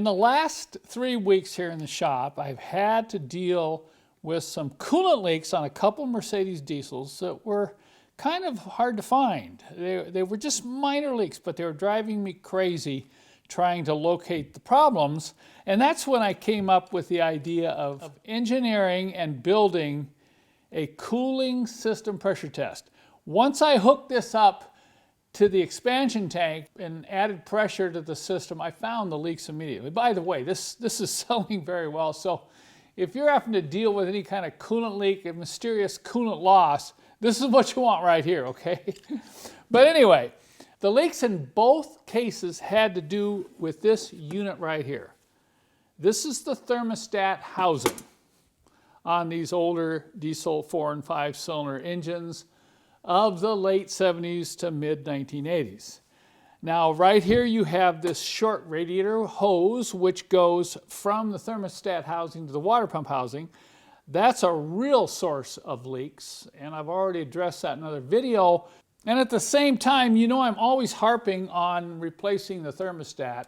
In the last 3 weeks here in the shop, I've had to deal with some coolant leaks on a couple Mercedes diesels that were kind of hard to find. They were just minor leaks, but they were driving me crazy trying to locate the problems. And that's when I came up with the idea of engineering and building a cooling system pressure test. Once I hooked this up to the expansion tank and added pressure to the system, I found the leaks immediately. By the way, this is selling very well. So if you're having to deal with any kind of coolant leak, a mysterious coolant loss, this is what you want right here, okay? But anyway, the leaks in both cases had to do with this unit right here. This is the thermostat housing on these older diesel 4 and 5 cylinder engines of the late 70s to mid 1980s. Now right here you have this short radiator hose which goes from the thermostat housing to the water pump housing. That's a real source of leaks, and I've already addressed that in another video. And at the same time, you know I'm always harping on replacing the thermostat.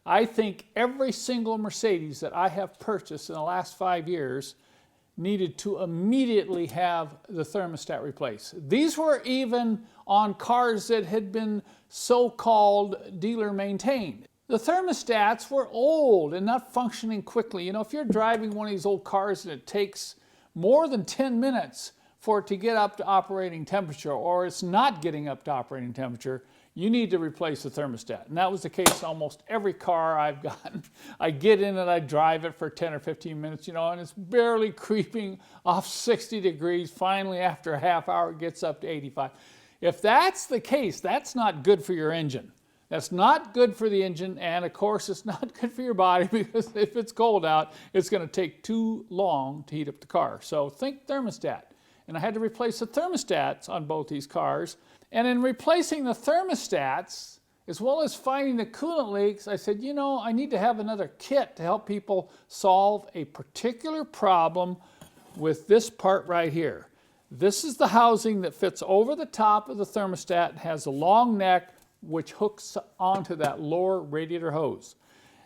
I think every single Mercedes that I have purchased in the last 5 years needed to immediately have the thermostat replaced. These were even on cars that had been so-called dealer maintained. The thermostats were old and not functioning quickly. You know, if you're driving one of these old cars and it takes more than 10 minutes for it to get up to operating temperature, or it's not getting up to operating temperature, you need to replace the thermostat. And that was the case in almost every car I've gotten. I get in it, I drive it for 10 or 15 minutes, you know, and it's barely creeping off 60 degrees. Finally, after a half hour, it gets up to 85. If that's the case, that's not good for your engine. That's not good for the engine, and of course it's not good for your body, because if it's cold out, it's going to take too long to heat up the car. So think thermostat. And I had to replace the thermostats on both these cars. And in replacing the thermostats, as well as finding the coolant leaks, I said, you know, I need to have another kit to help people solve a particular problem with this part right here. This is the housing that fits over the top of the thermostat and has a long neck which hooks onto that lower radiator hose.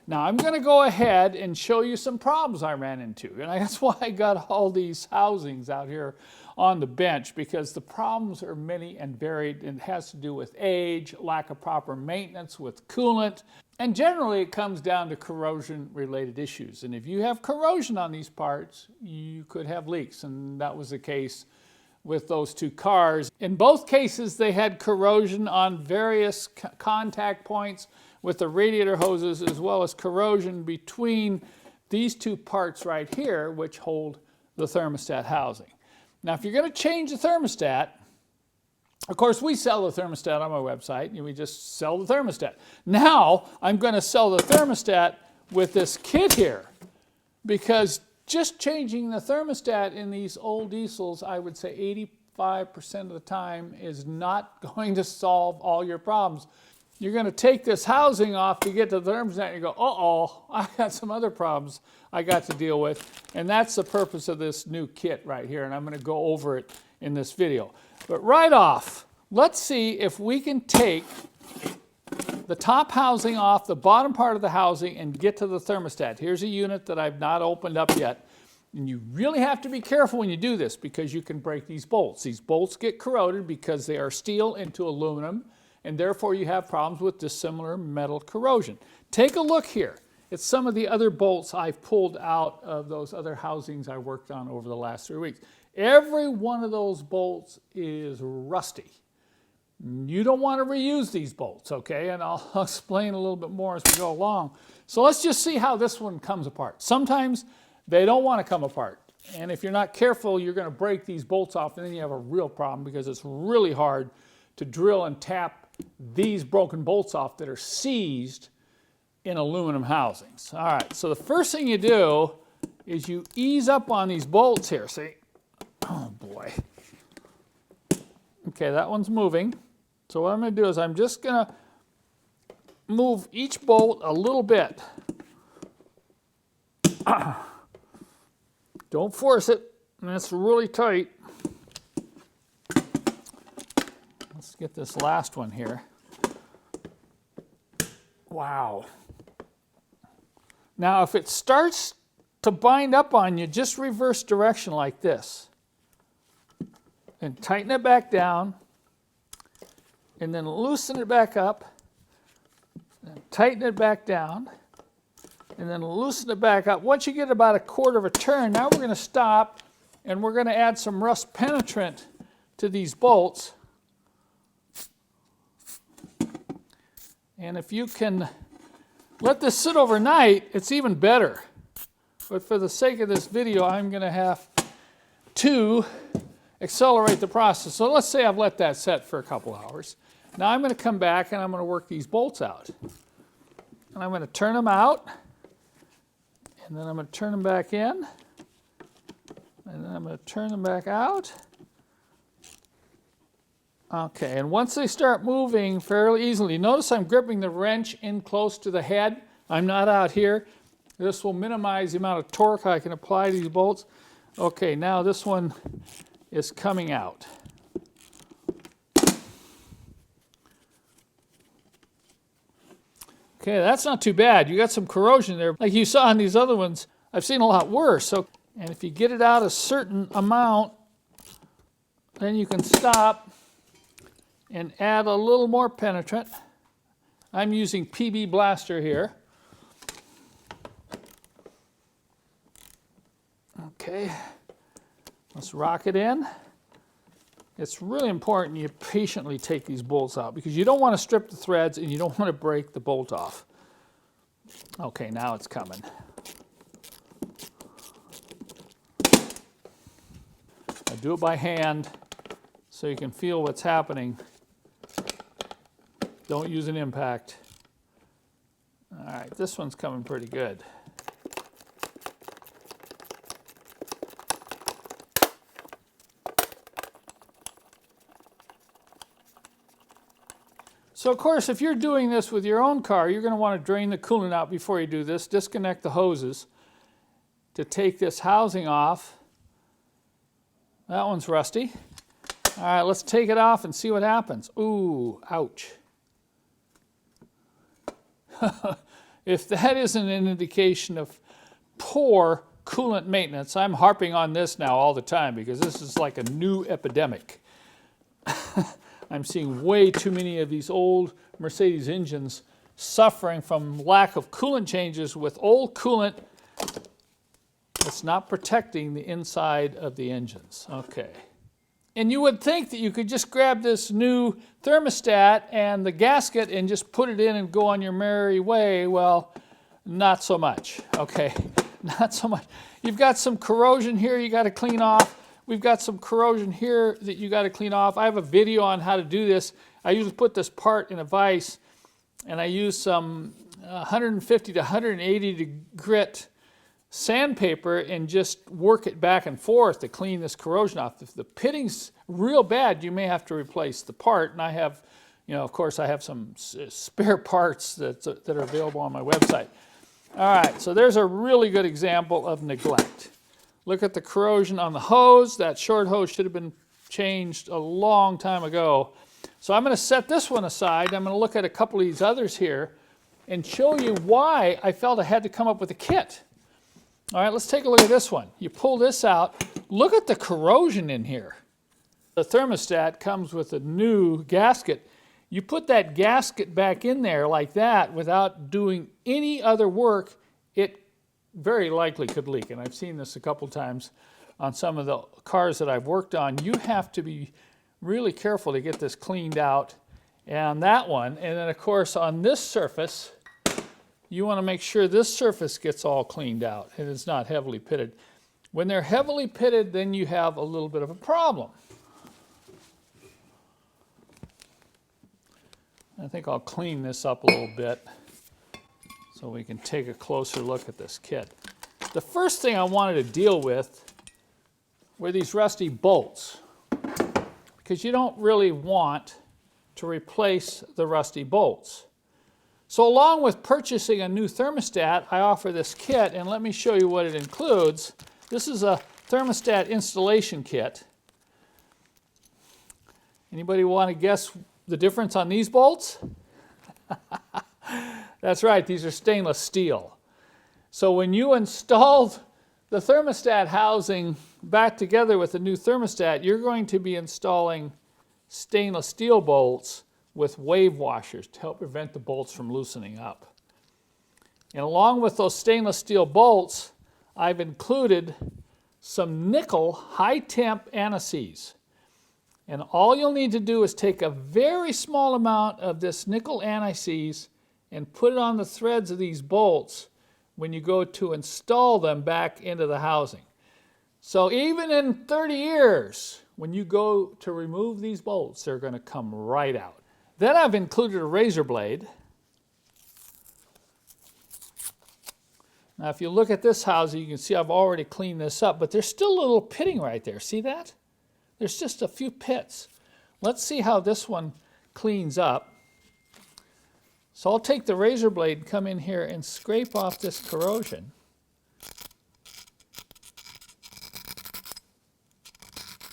Now I'm going to go ahead and show you some problems I ran into, and that's why I got all these housings out here on the bench, because the problems are many and varied, and it has to do with age, lack of proper maintenance with coolant, and generally it comes down to corrosion related issues. And if you have corrosion on these parts, you could have leaks, and that was the case with those two cars. In both cases, they had corrosion on various contact points with the radiator hoses, as well as corrosion between these two parts right here, which hold the thermostat housing. Now, if you're going to change the thermostat, of course, we sell the thermostat on my website, and we just sell the thermostat. Now, I'm going to sell the thermostat with this kit here, because just changing the thermostat in these old diesels, I would say 85% of the time, is not going to solve all your problems. You're going to take this housing off to get to the thermostat, and you go, uh-oh, I got some other problems I got to deal with. And that's the purpose of this new kit right here, and I'm going to go over it in this video. But right off, let's see if we can take the top housing off the bottom part of the housing and get to the thermostat. Here's a unit that I've not opened up yet. And you really have to be careful when you do this, because you can break these bolts. These bolts get corroded because they are steel into aluminum, and therefore you have problems with dissimilar metal corrosion. Take a look here. It's some of the other bolts I've pulled out of those other housings I worked on over the last 3 weeks. Every one of those bolts is rusty. You don't want to reuse these bolts, okay? And I'll explain a little bit more as we go along. So let's just see how this one comes apart. Sometimes they don't want to come apart. And if you're not careful, you're going to break these bolts off, and then you have a real problem, because it's really hard to drill and tap these broken bolts off that are seized in aluminum housings. All right, so the first thing you do is you ease up on these bolts here, see? Oh boy. Okay, that one's moving. So what I'm going to do is I'm just going to move each bolt a little bit. Don't force it, and it's really tight. Let's get this last one here. Wow. Now if it starts to bind up on you, just reverse direction like this. And tighten it back down. And then loosen it back up. And tighten it back down. And then loosen it back up. Once you get about a quarter of a turn, now we're going to stop and we're going to add some rust penetrant to these bolts. And if you can let this sit overnight, it's even better. But for the sake of this video, I'm going to have to accelerate the process. So let's say I've let that set for a couple hours. Now I'm going to come back and I'm going to work these bolts out. And I'm going to turn them out. And then I'm going to turn them back in. And then I'm going to turn them back out. Okay, and once they start moving fairly easily, notice I'm gripping the wrench in close to the head. I'm not out here. This will minimize the amount of torque I can apply to these bolts. Okay, now this one is coming out. Okay, that's not too bad. You got some corrosion there. Like you saw on these other ones, I've seen a lot worse. So, and if you get it out a certain amount, then you can stop and add a little more penetrant. I'm using PB Blaster here. Okay, let's rock it in. It's really important you patiently take these bolts out because you don't want to strip the threads and you don't want to break the bolt off. Okay, now it's coming. I do it by hand so you can feel what's happening. Don't use an impact. All right, this one's coming pretty good. So of course, if you're doing this with your own car, you're going to want to drain the coolant out before you do this. Disconnect the hoses to take this housing off. That one's rusty. All right, let's take it off and see what happens. Ooh, ouch. If that isn't an indication of poor coolant maintenance, I'm harping on this now all the time because this is like a new epidemic. I'm seeing way too many of these old Mercedes engines suffering from lack of coolant changes with old coolant that's not protecting the inside of the engines. Okay. And you would think that you could just grab this new thermostat and the gasket and just put it in and go on your merry way. Well, not so much. Okay, not so much. You've got some corrosion here you got to clean off. We've got some corrosion here that you got to clean off. I have a video on how to do this. I usually put this part in a vise and I use some 150 to 180 to grit sandpaper and just work it back and forth to clean this corrosion off. If the pitting's real bad, you may have to replace the part. And I have, of course, I have some spare parts that are available on my website. All right, so there's a really good example of neglect. Look at the corrosion on the hose. That short hose should have been changed a long time ago. So I'm going to set this one aside. I'm going to look at a couple of these others here and show you why I felt I had to come up with a kit. All right, let's take a look at this one. You pull this out. Look at the corrosion in here. The thermostat comes with a new gasket. You put that gasket back in there like that without doing any other work, it very likely could leak. And I've seen this a couple times on some of the cars that I've worked on. You have to be really careful to get this cleaned out. And that one, and then of course on this surface, you want to make sure this surface gets all cleaned out and it's not heavily pitted. When they're heavily pitted, then you have a little bit of a problem. I think I'll clean this up a little bit so we can take a closer look at this kit. The first thing I wanted to deal with were these rusty bolts, because you don't really want to replace the rusty bolts. So along with purchasing a new thermostat, I offer this kit, and let me show you what it includes. This is a thermostat installation kit. Anybody want to guess the difference on these bolts? That's right, these are stainless steel. So when you installed the thermostat housing back together with the new thermostat, you're going to be installing stainless steel bolts with wave washers to help prevent the bolts from loosening up. And along with those stainless steel bolts, I've included some nickel high temp anti-seize. And all you'll need to do is take a very small amount of this nickel anti-seize and put it on the threads of these bolts when you go to install them back into the housing. So even in 30 years, when you go to remove these bolts, they're going to come right out. Then I've included a razor blade. Now if you look at this housing, you can see I've already cleaned this up, but there's still a little pitting right there. See that? There's just a few pits. Let's see how this one cleans up. So I'll take the razor blade and come in here and scrape off this corrosion.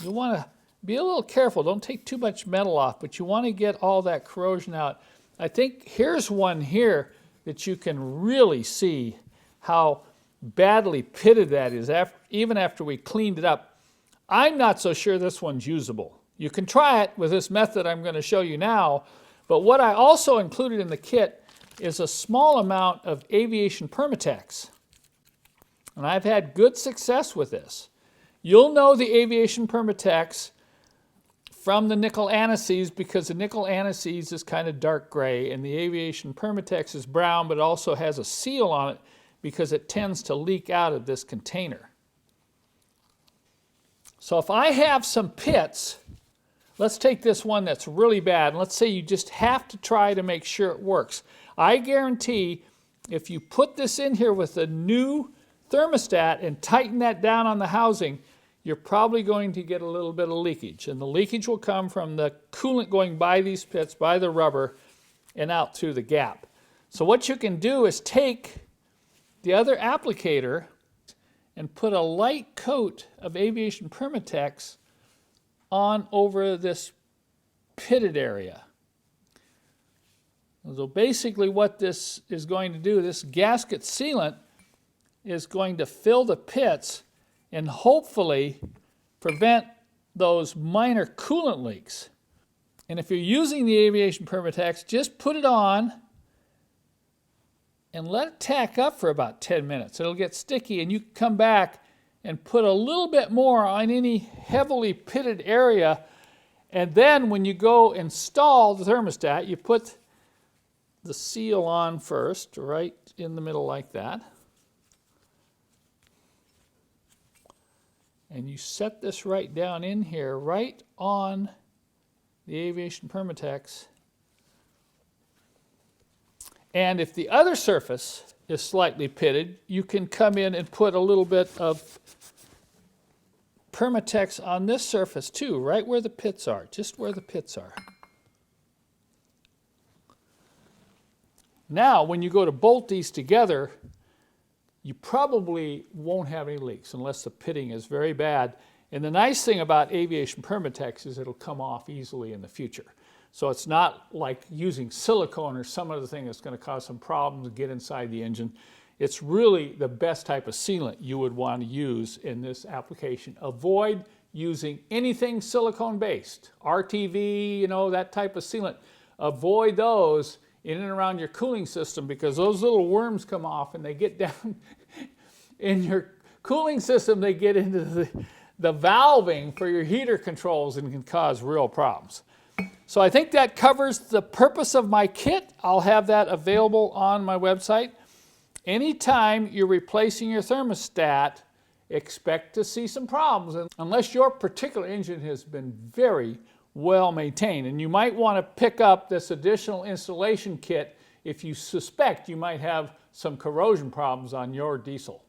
You want to be a little careful. Don't take too much metal off, but you want to get all that corrosion out. I think here's one here that you can really see how badly pitted that is, even after we cleaned it up. I'm not so sure this one's usable. You can try it with this method I'm going to show you now, but what I also included in the kit is a small amount of aviation Permatex. And I've had good success with this. You'll know the aviation Permatex from the nickel anti-seize because the nickel anti-seize is kind of dark gray and the aviation Permatex is brown, but it also has a seal on it because it tends to leak out of this container. So if I have some pits, let's take this one that's really bad, and let's say you just have to try to make sure it works. I guarantee if you put this in here with a new thermostat and tighten that down on the housing, you're probably going to get a little bit of leakage. And the leakage will come from the coolant going by these pits, by the rubber, and out through the gap. So what you can do is take the other applicator and put a light coat of aviation Permatex on over this pitted area. So basically what this is going to do, this gasket sealant is going to fill the pits and hopefully prevent those minor coolant leaks. And if you're using the aviation Permatex, just put it on and let it tack up for about 10 minutes. It'll get sticky and you can come back and put a little bit more on any heavily pitted area. And then when you go install the thermostat, you put the seal on first, right in the middle like that. And you set this right down in here, right on the aviation Permatex. And if the other surface is slightly pitted, you can come in and put a little bit of Permatex on this surface too, right where the pits are, just where the pits are. Now, when you go to bolt these together, you probably won't have any leaks unless the pitting is very bad. And the nice thing about aviation Permatex is it'll come off easily in the future. So it's not like using silicone or some other thing that's going to cause some problems and get inside the engine. It's really the best type of sealant you would want to use in this application. Avoid using anything silicone based, RTV, you know, that type of sealant. Avoid those in and around your cooling system because those little worms come off and they get down in your cooling system. They get into the valving for your heater controls and can cause real problems. So I think that covers the purpose of my kit. I'll have that available on my website. Anytime you're replacing your thermostat, expect to see some problems unless your particular engine has been very well maintained. And you might want to pick up this additional installation kit if you suspect you might have some corrosion problems on your diesel.